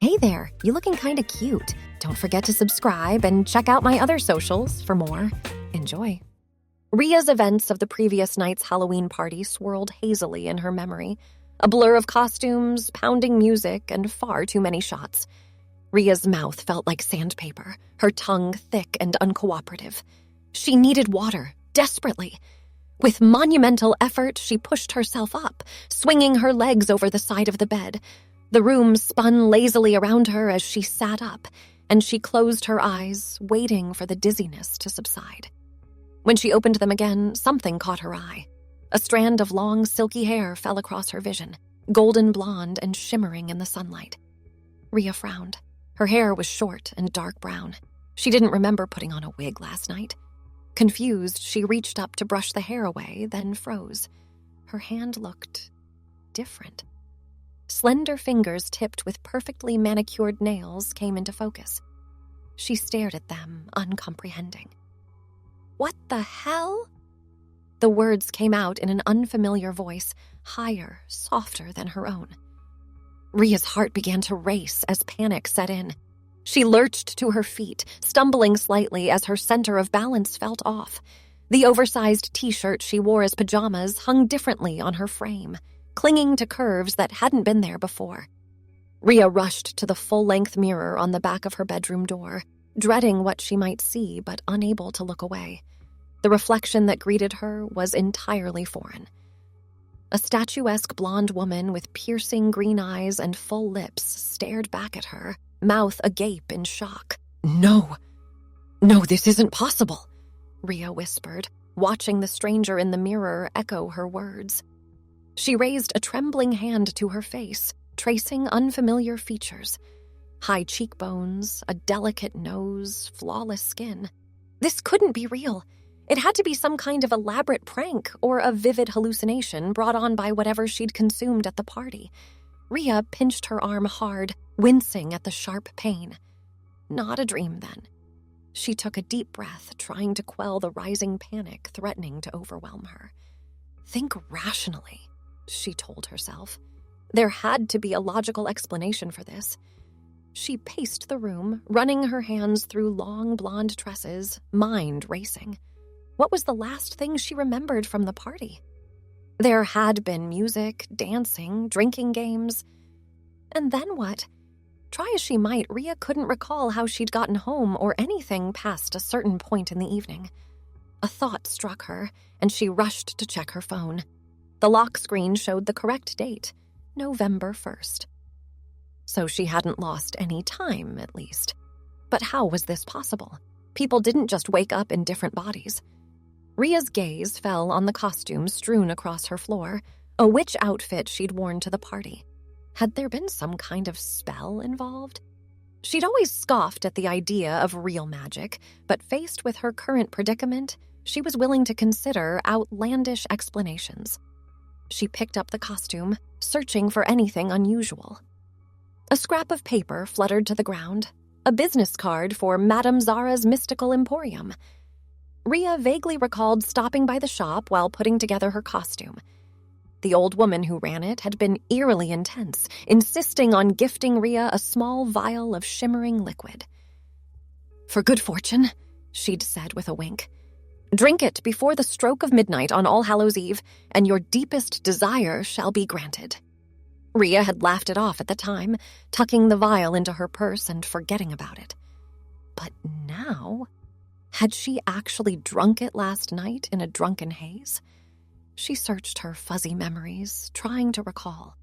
Hey there, you looking kinda cute. Don't forget to subscribe and check out my other socials for more. Enjoy. Ria's events of the previous night's Halloween party swirled hazily in her memory. A blur of costumes, pounding music, and far too many shots. Ria's mouth felt like sandpaper, her tongue thick and uncooperative. She needed water, desperately. With monumental effort, she pushed herself up, swinging her legs over the side of the bed. The room spun lazily around her as she sat up, and she closed her eyes, waiting for the dizziness to subside. When she opened them again, something caught her eye. A strand of long, silky hair fell across her vision, golden blonde and shimmering in the sunlight. Ria frowned. Her hair was short and dark brown. She didn't remember putting on a wig last night. Confused, she reached up to brush the hair away, then froze. Her hand looked different. Slender fingers tipped with perfectly manicured nails came into focus. She stared at them, uncomprehending. "What the hell?" The words came out in an unfamiliar voice, higher, softer than her own. Ria's heart began to race as panic set in. She lurched to her feet, stumbling slightly as her center of balance felt off. The oversized t-shirt she wore as pajamas hung differently on her frame, clinging to curves that hadn't been there before. Ria rushed to the full-length mirror on the back of her bedroom door, dreading what she might see but unable to look away. The reflection that greeted her was entirely foreign. A statuesque blonde woman with piercing green eyes and full lips stared back at her, mouth agape in shock. No, this isn't possible," Ria whispered, watching the stranger in the mirror echo her words. She raised a trembling hand to her face, tracing unfamiliar features. High cheekbones, a delicate nose, flawless skin. This couldn't be real. It had to be some kind of elaborate prank or a vivid hallucination brought on by whatever she'd consumed at the party. Ria pinched her arm hard, wincing at the sharp pain. Not a dream, then. She took a deep breath, trying to quell the rising panic threatening to overwhelm her. Think rationally, she told herself. There had to be a logical explanation for this. She paced the room, running her hands through long blonde tresses, mind racing. What was the last thing she remembered from the party? There had been music, dancing, drinking games. And then what? Try as she might, Ria couldn't recall how she'd gotten home or anything past a certain point in the evening. A thought struck her, and she rushed to check her phone. The lock screen showed the correct date, November 1st. So she hadn't lost any time, at least. But how was this possible? People didn't just wake up in different bodies. Ria's gaze fell on the costumes strewn across her floor, a witch outfit she'd worn to the party. Had there been some kind of spell involved? She'd always scoffed at the idea of real magic, but faced with her current predicament, she was willing to consider outlandish explanations. She picked up the costume, searching for anything unusual. A scrap of paper fluttered to the ground, a business card for Madame Zara's Mystical Emporium. Ria vaguely recalled stopping by the shop while putting together her costume. The old woman who ran it had been eerily intense, insisting on gifting Ria a small vial of shimmering liquid. "For good fortune," she'd said with a wink. "Drink it before the stroke of midnight on All Hallows' Eve, and your deepest desire shall be granted." Ria had laughed it off at the time, tucking the vial into her purse and forgetting about it. But now, had she actually drunk it last night in a drunken haze? She searched her fuzzy memories, trying to recall.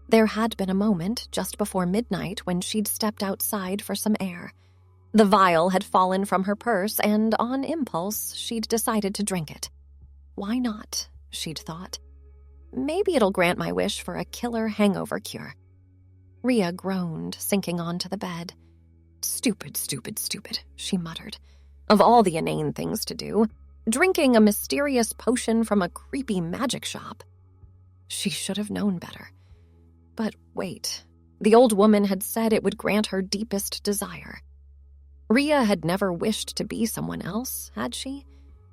There had been a moment just before midnight when she'd stepped outside for some air. The vial had fallen from her purse, and on impulse, she'd decided to drink it. Why not, she'd thought. Maybe it'll grant my wish for a killer hangover cure. Ria groaned, sinking onto the bed. Stupid, she muttered. Of all the inane things to do, drinking a mysterious potion from a creepy magic shop. She should have known better. But wait, the old woman had said it would grant her deepest desire. Ria had never wished to be someone else, had she?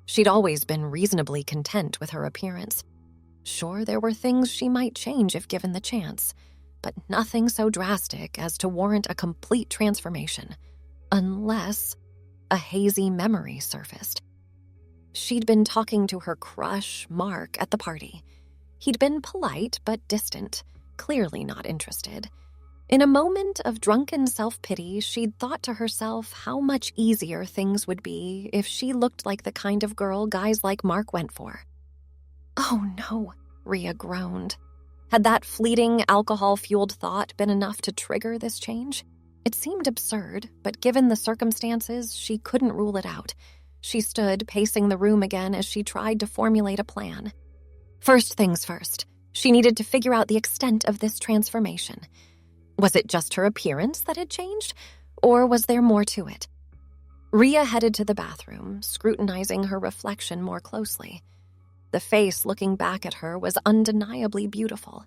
She'd always been reasonably content with her appearance. Sure, there were things she might change if given the chance, but nothing so drastic as to warrant a complete transformation, unless a hazy memory surfaced. She'd been talking to her crush, Mark, at the party. He'd been polite but distant, clearly not interested. In a moment of drunken self-pity, she'd thought to herself how much easier things would be if she looked like the kind of girl guys like Mark went for. "Oh no," Rhea groaned. Had that fleeting, alcohol-fueled thought been enough to trigger this change? It seemed absurd, but given the circumstances, she couldn't rule it out. She stood, pacing the room again as she tried to formulate a plan. First things first, she needed to figure out the extent of this transformation. Was it just her appearance that had changed, or was there more to it? Rhea headed to the bathroom, scrutinizing her reflection more closely. The face looking back at her was undeniably beautiful,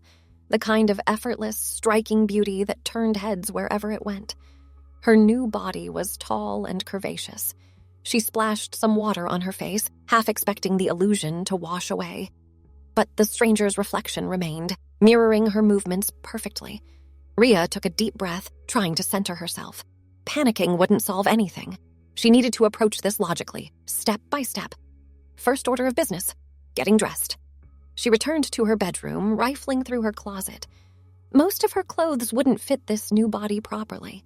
the kind of effortless, striking beauty that turned heads wherever it went. Her new body was tall and curvaceous. She splashed some water on her face, half expecting the illusion to wash away. But the stranger's reflection remained, mirroring her movements perfectly. Rhea took a deep breath, trying to center herself. Panicking wouldn't solve anything. She needed to approach this logically, step by step. First order of business, getting dressed. She returned to her bedroom, rifling through her closet. Most of her clothes wouldn't fit this new body properly.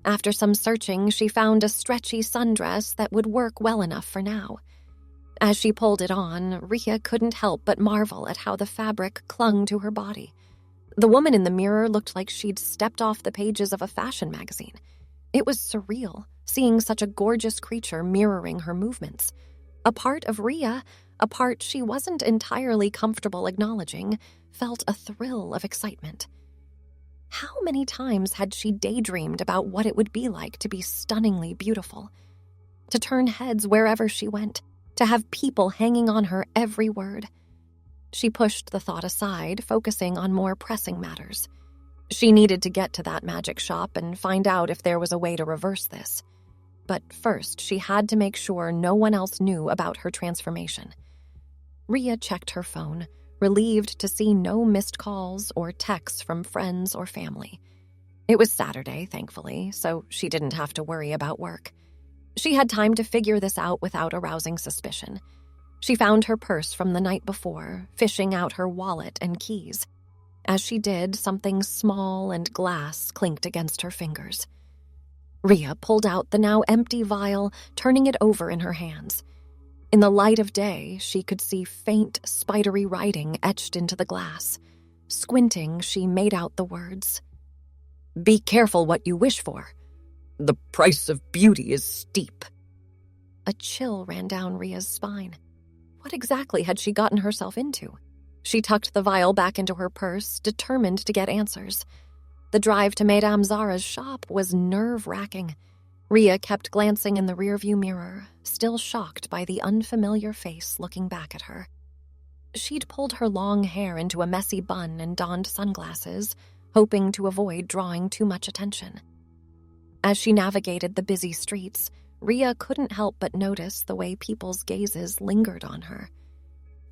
After some searching, she found a stretchy sundress that would work well enough for now. As she pulled it on, Rhea couldn't help but marvel at how the fabric clung to her body. The woman in the mirror looked like she'd stepped off the pages of a fashion magazine. It was surreal, seeing such a gorgeous creature mirroring her movements. A part of Rhea, a part she wasn't entirely comfortable acknowledging, felt a thrill of excitement. How many times had she daydreamed about what it would be like to be stunningly beautiful? To turn heads wherever she went, to have people hanging on her every word. She pushed the thought aside, focusing on more pressing matters. She needed to get to that magic shop and find out if there was a way to reverse this. But first, she had to make sure no one else knew about her transformation. Rhea checked her phone, relieved to see no missed calls or texts from friends or family. It was Saturday, thankfully, so she didn't have to worry about work. She had time to figure this out without arousing suspicion. She found her purse from the night before, fishing out her wallet and keys. As she did, something small and glass clinked against her fingers. Rhea pulled out the now empty vial, turning it over in her hands. In the light of day, she could see faint, spidery writing etched into the glass. Squinting, she made out the words, "Be careful what you wish for. The price of beauty is steep." A chill ran down Rhea's spine. What exactly had she gotten herself into? She tucked the vial back into her purse, determined to get answers. The drive to Madame Zara's shop was nerve-wracking. Rhea kept glancing in the rearview mirror, still shocked by the unfamiliar face looking back at her. She'd pulled her long hair into a messy bun and donned sunglasses, hoping to avoid drawing too much attention. As she navigated the busy streets, Rhea couldn't help but notice the way people's gazes lingered on her.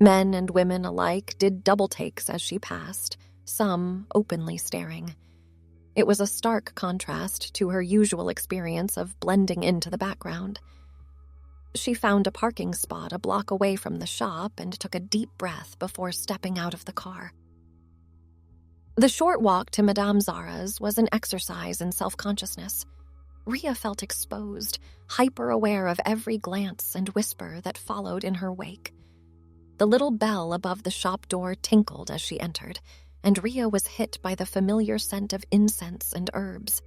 Men and women alike did double takes as she passed, some openly staring. It was a stark contrast to her usual experience of blending into the background. She found a parking spot a block away from the shop and took a deep breath before stepping out of the car. The short walk to Madame Zara's was an exercise in self-consciousness. Rhea felt exposed, hyper-aware of every glance and whisper that followed in her wake. The little bell above the shop door tinkled as she entered, and Rhea was hit by the familiar scent of incense and herbs.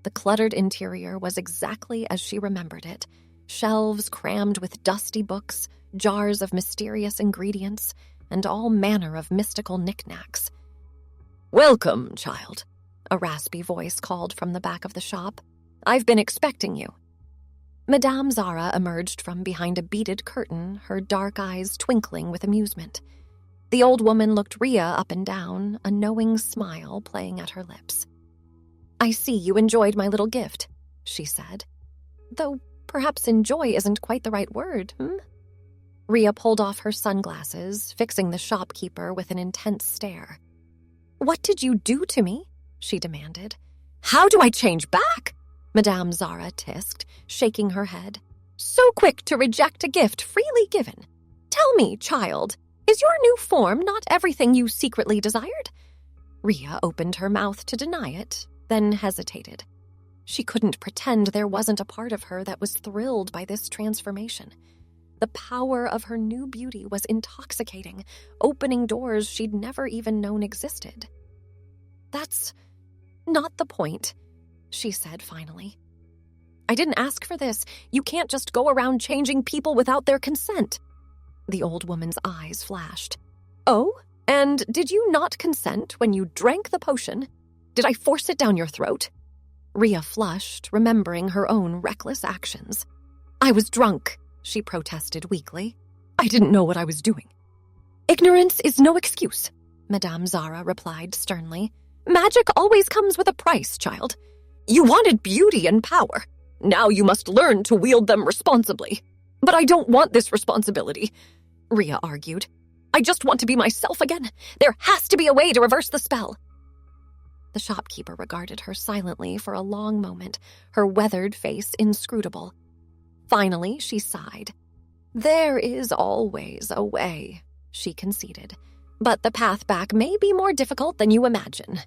The cluttered interior was exactly as she remembered it, shelves crammed with dusty books, jars of mysterious ingredients, and all manner of mystical knickknacks. "Welcome, child," a raspy voice called from the back of the shop. "I've been expecting you." Madame Zara emerged from behind a beaded curtain, her dark eyes twinkling with amusement. The old woman looked Rhea up and down, a knowing smile playing at her lips. "I see you enjoyed my little gift," she said. "Though perhaps enjoy isn't quite the right word, Rhea pulled off her sunglasses, fixing the shopkeeper with an intense stare. What did you do to me? She demanded. How do I change back? Madame Zara tisked, shaking her head. So quick to reject a gift freely given. Tell me, child, is your new form not everything you secretly desired? Rhea opened her mouth to deny it, then hesitated. She couldn't pretend there wasn't a part of her that was thrilled by this transformation. The power of her new beauty was intoxicating, opening doors she'd never even known existed. That's not the point, she said finally. I didn't ask for this. You can't just go around changing people without their consent. The old woman's eyes flashed. Oh, and did you not consent when you drank the potion? Did I force it down your throat? Rhea flushed, remembering her own reckless actions. I was drunk, she protested weakly. I didn't know what I was doing. Ignorance is no excuse, Madame Zara replied sternly. Magic always comes with a price, child. You wanted beauty and power. Now you must learn to wield them responsibly. But I don't want this responsibility, Rhea argued. I just want to be myself again. There has to be a way to reverse the spell. The shopkeeper regarded her silently for a long moment, her weathered face inscrutable. Finally, she sighed. There is always a way, she conceded. But the path back may be more difficult than you imagine.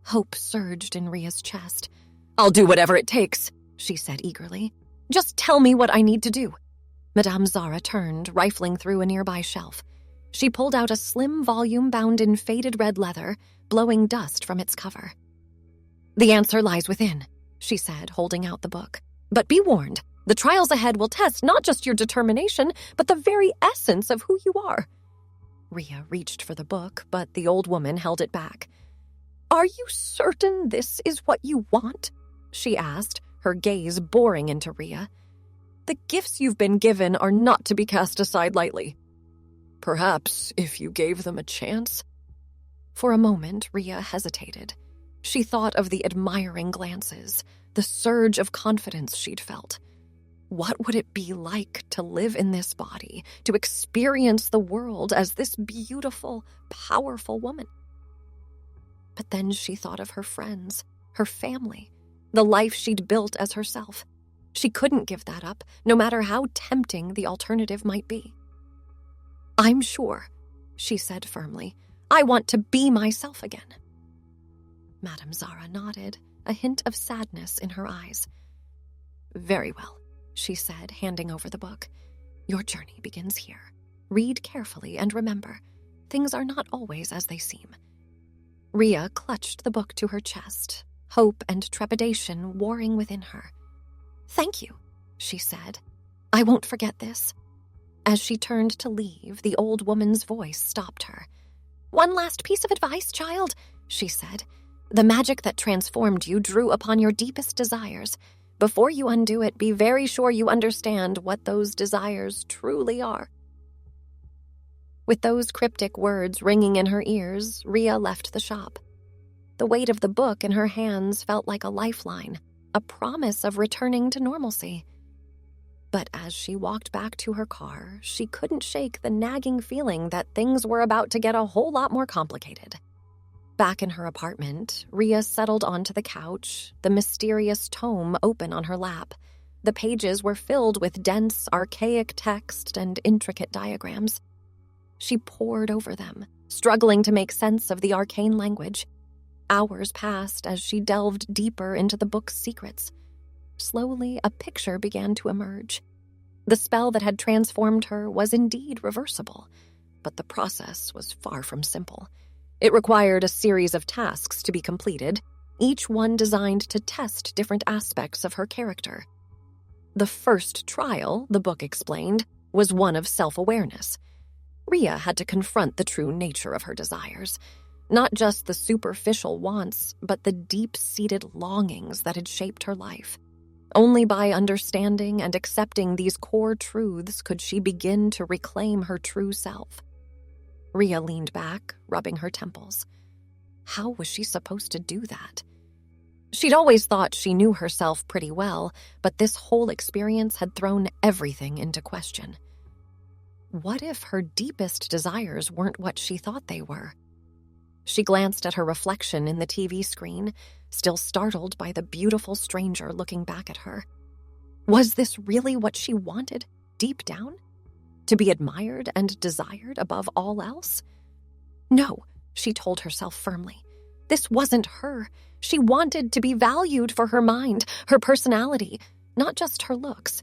Hope surged in Rhea's chest. I'll do whatever it takes, she said eagerly. Just tell me what I need to do. Madame Zara turned, rifling through a nearby shelf. She pulled out a slim volume bound in faded red leather, blowing dust from its cover. The answer lies within, she said, holding out the book. But be warned, the trials ahead will test not just your determination, but the very essence of who you are. Rhea reached for the book, but the old woman held it back. Are you certain this is what you want? She asked, her gaze boring into Rhea. The gifts you've been given are not to be cast aside lightly. Perhaps if you gave them a chance. For a moment, Rhea hesitated. She thought of the admiring glances, the surge of confidence she'd felt. What would it be like to live in this body, to experience the world as this beautiful, powerful woman? But then she thought of her friends, her family, the life she'd built as herself. She couldn't give that up, no matter how tempting the alternative might be. I'm sure, she said firmly. I want to be myself again. Madame Zara nodded, a hint of sadness in her eyes. Very well, she said, handing over the book. Your journey begins here. Read carefully and remember, things are not always as they seem. Rhea clutched the book to her chest, hope and trepidation warring within her. Thank you, she said. I won't forget this. As she turned to leave, the old woman's voice stopped her. One last piece of advice, child, she said. The magic that transformed you drew upon your deepest desires. Before you undo it, be very sure you understand what those desires truly are. With those cryptic words ringing in her ears, Rhea left the shop. The weight of the book in her hands felt like a lifeline, a promise of returning to normalcy. But as she walked back to her car, she couldn't shake the nagging feeling that things were about to get a whole lot more complicated. Back in her apartment, Rhea settled onto the couch, the mysterious tome open on her lap. The pages were filled with dense, archaic text and intricate diagrams. She pored over them, struggling to make sense of the arcane language. Hours passed as she delved deeper into the book's secrets. Slowly, a picture began to emerge. The spell that had transformed her was indeed reversible, but the process was far from simple. It required a series of tasks to be completed, each one designed to test different aspects of her character. The first trial, the book explained, was one of self-awareness. Rhea had to confront the true nature of her desires, not just the superficial wants, but the deep-seated longings that had shaped her life. Only by understanding and accepting these core truths could she begin to reclaim her true self. Rhea leaned back, rubbing her temples. How was she supposed to do that? She'd always thought she knew herself pretty well, but this whole experience had thrown everything into question. What if her deepest desires weren't what she thought they were? She glanced at her reflection in the TV screen, still startled by the beautiful stranger looking back at her. Was this really what she wanted, deep down? To be admired and desired above all else? No, she told herself firmly. This wasn't her. She wanted to be valued for her mind, her personality, not just her looks.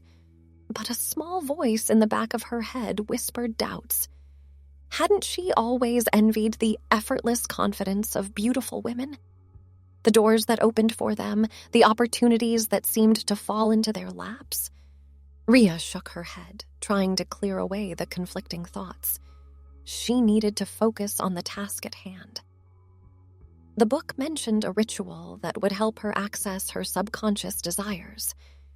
But a small voice in the back of her head whispered doubts. Hadn't she always envied the effortless confidence of beautiful women? The doors that opened for them, the opportunities that seemed to fall into their laps? Rhea shook her head, trying to clear away the conflicting thoughts. She needed to focus on the task at hand. The book mentioned a ritual that would help her access her subconscious desires.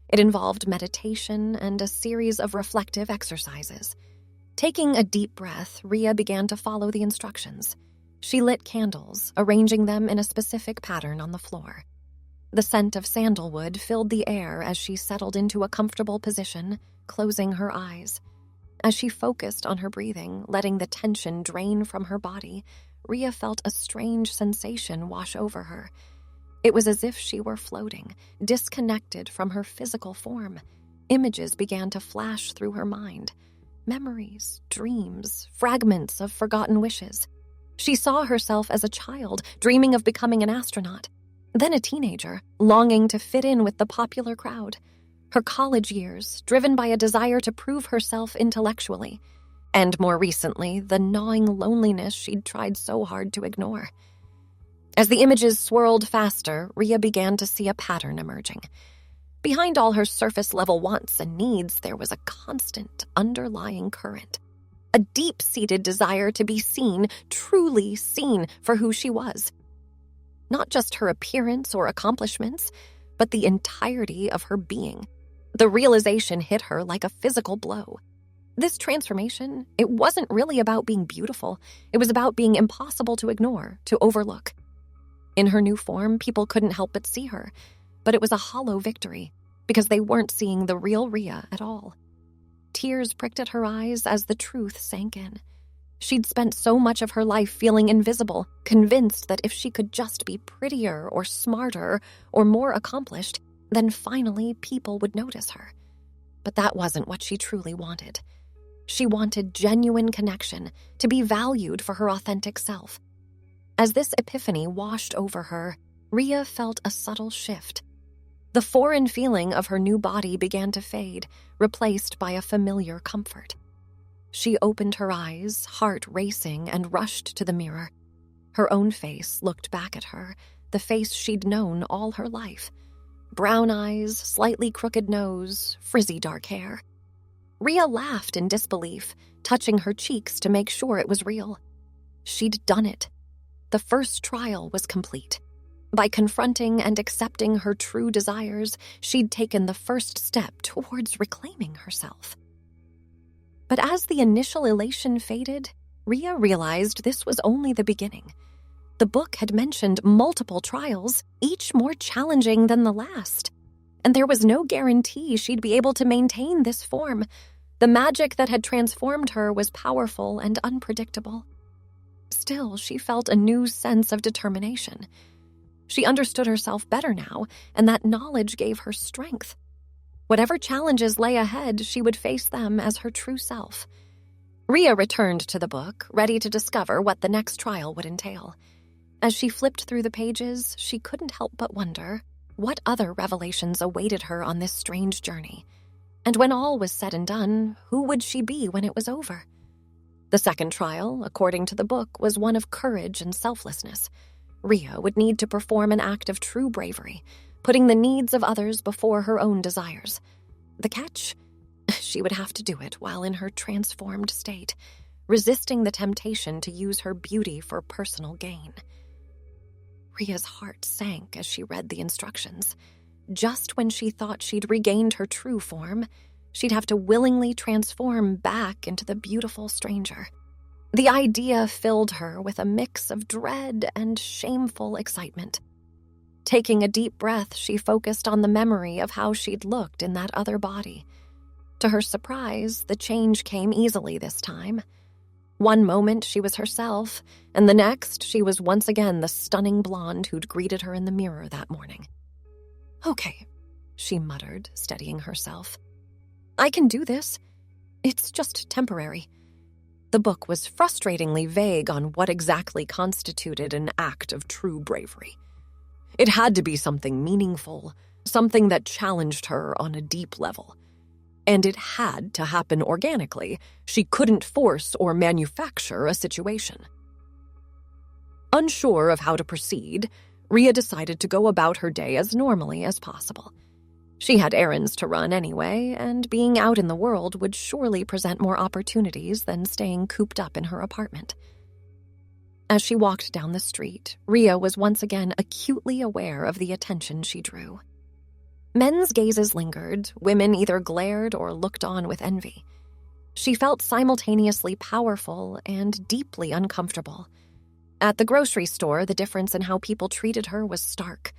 It involved meditation and a series of reflective exercises. Taking a deep breath, Rhea began to follow the instructions. She lit candles, arranging them in a specific pattern on the floor. The scent of sandalwood filled the air as she settled into a comfortable position, closing her eyes. As she focused on her breathing, letting the tension drain from her body, Rhea felt a strange sensation wash over her. It was as if she were floating, disconnected from her physical form. Images began to flash through her mind. Memories, dreams, fragments of forgotten wishes. She saw herself as a child, dreaming of becoming an astronaut. Then a teenager, longing to fit in with the popular crowd. Her college years, driven by a desire to prove herself intellectually. And more recently, the gnawing loneliness she'd tried so hard to ignore. As the images swirled faster, Rhea began to see a pattern emerging. Behind all her surface-level wants and needs, there was a constant, underlying current. A deep-seated desire to be seen, truly seen for who she was. Not just her appearance or accomplishments, but the entirety of her being. The realization hit her like a physical blow. This transformation, it wasn't really about being beautiful. It was about being impossible to ignore, to overlook. In her new form, people couldn't help but see her, but it was a hollow victory because they weren't seeing the real Rhea at all. Tears pricked at her eyes as the truth sank in. She'd spent so much of her life feeling invisible, convinced that if she could just be prettier or smarter or more accomplished, then finally people would notice her. But that wasn't what she truly wanted. She wanted genuine connection, to be valued for her authentic self. As this epiphany washed over her, Rhea felt a subtle shift. The foreign feeling of her new body began to fade, replaced by a familiar comfort. She opened her eyes, heart racing, and rushed to the mirror. Her own face looked back at her, the face she'd known all her life. Brown eyes, slightly crooked nose, frizzy dark hair. Rhea laughed in disbelief, touching her cheeks to make sure it was real. She'd done it. The first trial was complete. By confronting and accepting her true desires, she'd taken the first step towards reclaiming herself. But as the initial elation faded, Rhea realized this was only the beginning. The book had mentioned multiple trials, each more challenging than the last. And there was no guarantee she'd be able to maintain this form. The magic that had transformed her was powerful and unpredictable. Still, she felt a new sense of determination. She understood herself better now, and that knowledge gave her strength. Whatever challenges lay ahead, she would face them as her true self. Rhea returned to the book, ready to discover what the next trial would entail. As she flipped through the pages, she couldn't help but wonder what other revelations awaited her on this strange journey. And when all was said and done, who would she be when it was over? The second trial, according to the book, was one of courage and selflessness. Rhea would need to perform an act of true bravery, putting the needs of others before her own desires. The catch? She would have to do it while in her transformed state, resisting the temptation to use her beauty for personal gain. Rhea's heart sank as she read the instructions. Just when she thought she'd regained her true form, she'd have to willingly transform back into the beautiful stranger. The idea filled her with a mix of dread and shameful excitement. Taking a deep breath, she focused on the memory of how she'd looked in that other body. To her surprise, the change came easily this time. One moment she was herself, and the next she was once again the stunning blonde who'd greeted her in the mirror that morning. "Okay," she muttered, steadying herself. "I can do this. It's just temporary." The book was frustratingly vague on what exactly constituted an act of true bravery. It had to be something meaningful, something that challenged her on a deep level. And it had to happen organically. She couldn't force or manufacture a situation. Unsure of how to proceed, Rhea decided to go about her day as normally as possible. She had errands to run anyway, and being out in the world would surely present more opportunities than staying cooped up in her apartment. As she walked down the street, Rhea was once again acutely aware of the attention she drew. Men's gazes lingered, women either glared or looked on with envy. She felt simultaneously powerful and deeply uncomfortable. At the grocery store, the difference in how people treated her was stark.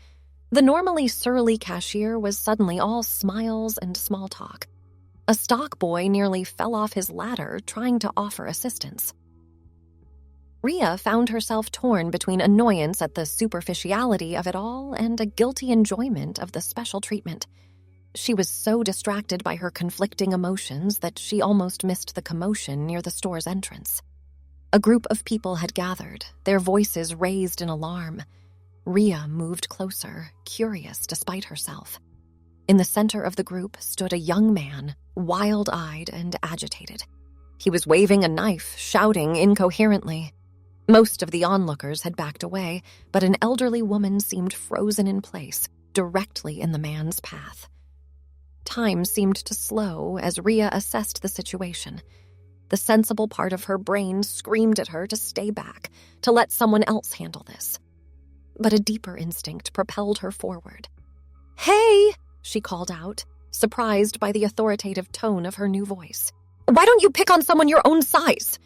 The normally surly cashier was suddenly all smiles and small talk. A stock boy nearly fell off his ladder trying to offer assistance. Rhea found herself torn between annoyance at the superficiality of it all and a guilty enjoyment of the special treatment. She was so distracted by her conflicting emotions that she almost missed the commotion near the store's entrance. A group of people had gathered, their voices raised in alarm. Rhea moved closer, curious despite herself. In the center of the group stood a young man, wild-eyed and agitated. He was waving a knife, shouting incoherently. Most of the onlookers had backed away, but an elderly woman seemed frozen in place, directly in the man's path. Time seemed to slow as Rhea assessed the situation. The sensible part of her brain screamed at her to stay back, to let someone else handle this. But a deeper instinct propelled her forward. "Hey!" she called out, surprised by the authoritative tone of her new voice. "Why don't you pick on someone your own size?"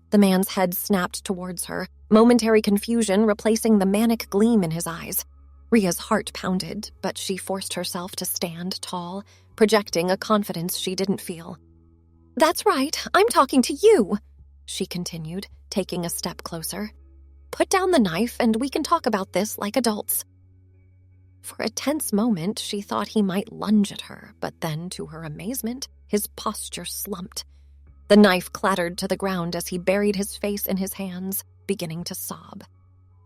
The man's head snapped towards her, momentary confusion replacing the manic gleam in his eyes. Rhea's heart pounded, but she forced herself to stand tall, projecting a confidence she didn't feel. "That's right, I'm talking to you," she continued, taking a step closer. "Put down the knife and we can talk about this like adults." For a tense moment, she thought he might lunge at her, but then, to her amazement, his posture slumped. The knife clattered to the ground as he buried his face in his hands, beginning to sob.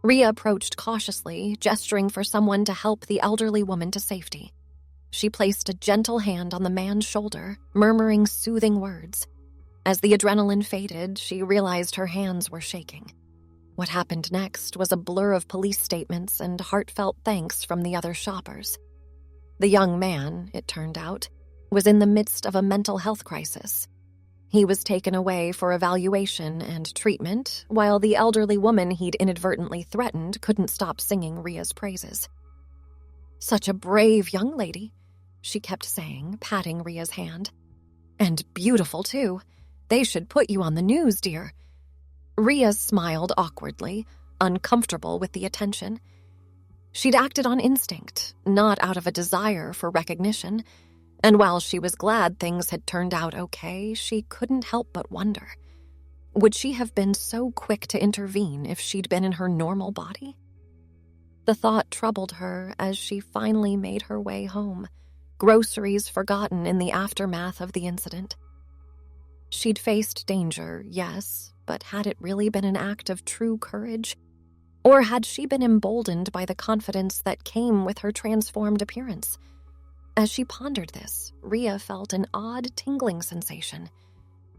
Rhea approached cautiously, gesturing for someone to help the elderly woman to safety. She placed a gentle hand on the man's shoulder, murmuring soothing words. As the adrenaline faded, she realized her hands were shaking. What happened next was a blur of police statements and heartfelt thanks from the other shoppers. The young man, it turned out, was in the midst of a mental health crisis. He was taken away for evaluation and treatment, while the elderly woman he'd inadvertently threatened couldn't stop singing Rhea's praises. "Such a brave young lady," she kept saying, patting Rhea's hand. "And beautiful, too. They should put you on the news, dear." Rhea smiled awkwardly, uncomfortable with the attention. She'd acted on instinct, not out of a desire for recognition. And while she was glad things had turned out okay, she couldn't help but wonder. Would she have been so quick to intervene if she'd been in her normal body? The thought troubled her as she finally made her way home, groceries forgotten in the aftermath of the incident. She'd faced danger, yes, but had it really been an act of true courage? Or had she been emboldened by the confidence that came with her transformed appearance? As she pondered this, Rhea felt an odd tingling sensation.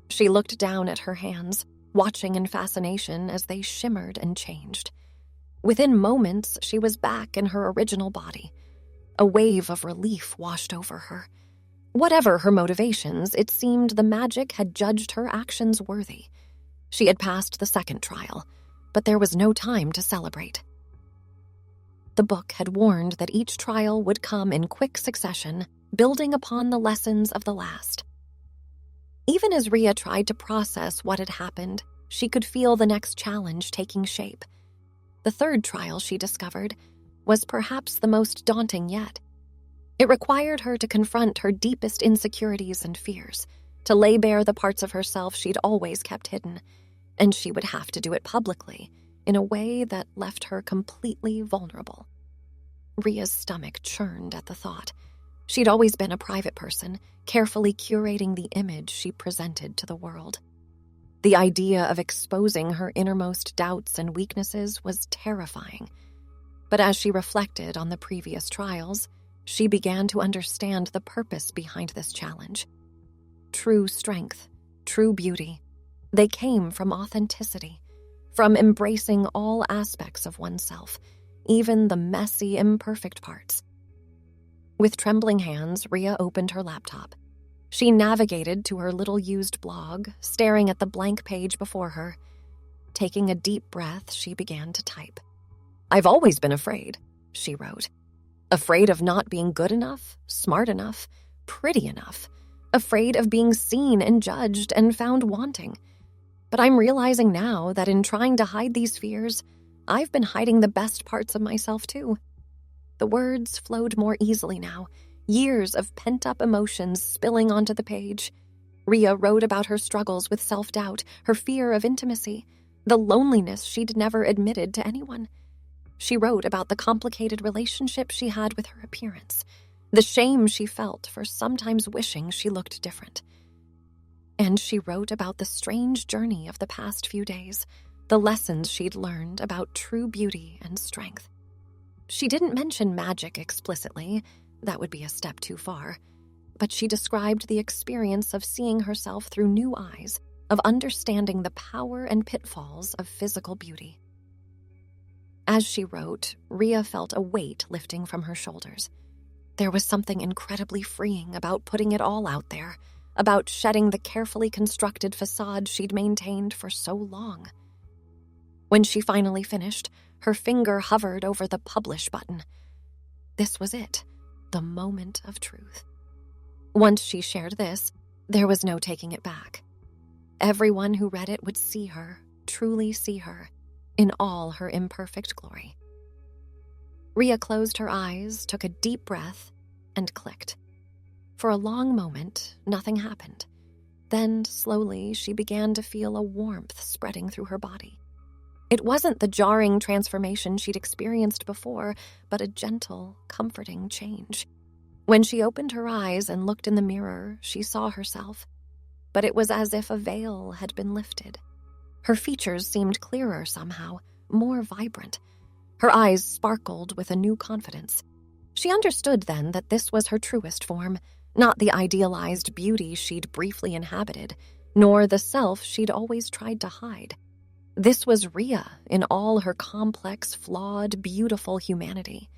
She looked down at her hands, watching in fascination as they shimmered and changed. Within moments, she was back in her original body. A wave of relief washed over her. Whatever her motivations, it seemed the magic had judged her actions worthy. She had passed the second trial, but there was no time to celebrate. The book had warned that each trial would come in quick succession, building upon the lessons of the last. Even as Rhea tried to process what had happened, she could feel the next challenge taking shape. The third trial, she discovered, was perhaps the most daunting yet. It required her to confront her deepest insecurities and fears, to lay bare the parts of herself she'd always kept hidden. and she would have to do it publicly in a way that left her completely vulnerable. Ria's stomach churned at the thought. She'd always been a private person, carefully curating the image she presented to the world. The idea of exposing her innermost doubts and weaknesses was terrifying. But as she reflected on the previous trials, she began to understand the purpose behind this challenge. True strength, true beauty, they came from authenticity, from embracing all aspects of oneself, even the messy, imperfect parts. With trembling hands, Ria opened her laptop. She navigated to her little used blog, staring at the blank page before her. Taking a deep breath, she began to type. "I've always been afraid," she wrote. "Afraid of not being good enough, smart enough, pretty enough. Afraid of being seen and judged and found wanting. But I'm realizing now that in trying to hide these fears, I've been hiding the best parts of myself too." The words flowed more easily now, years of pent-up emotions spilling onto the page. Ria wrote about her struggles with self-doubt, her fear of intimacy, the loneliness she'd never admitted to anyone. She wrote about the complicated relationship she had with her appearance, the shame she felt for sometimes wishing she looked different. And she wrote about the strange journey of the past few days, the lessons she'd learned about true beauty and strength. She didn't mention magic explicitly, that would be a step too far, but she described the experience of seeing herself through new eyes, of understanding the power and pitfalls of physical beauty. As she wrote, Ria felt a weight lifting from her shoulders. There was something incredibly freeing about putting it all out there, about shedding the carefully constructed facade she'd maintained for so long. When she finally finished, her finger hovered over the publish button. This was it, the moment of truth. Once she shared this, there was no taking it back. Everyone who read it would see her, truly see her, in all her imperfect glory. Ria closed her eyes, took a deep breath, and clicked. For a long moment, nothing happened. Then, slowly, she began to feel a warmth spreading through her body. It wasn't the jarring transformation she'd experienced before, but a gentle, comforting change. When she opened her eyes and looked in the mirror, she saw herself. But it was as if a veil had been lifted. Her features seemed clearer somehow, more vibrant. Her eyes sparkled with a new confidence. She understood then that this was her truest form, not the idealized beauty she'd briefly inhabited, nor the self she'd always tried to hide. This was Ria in all her complex, flawed, beautiful humanity.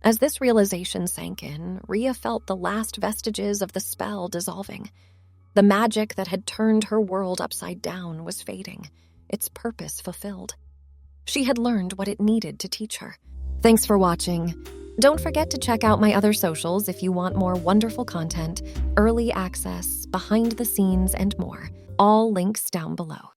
As this realization sank in, Ria felt the last vestiges of the spell dissolving. The magic that had turned her world upside down was fading, its purpose fulfilled. She had learned what it needed to teach her. Thanks for watching. Don't forget to check out my other socials if you want more wonderful content, early access, behind the scenes, and more. All links down below.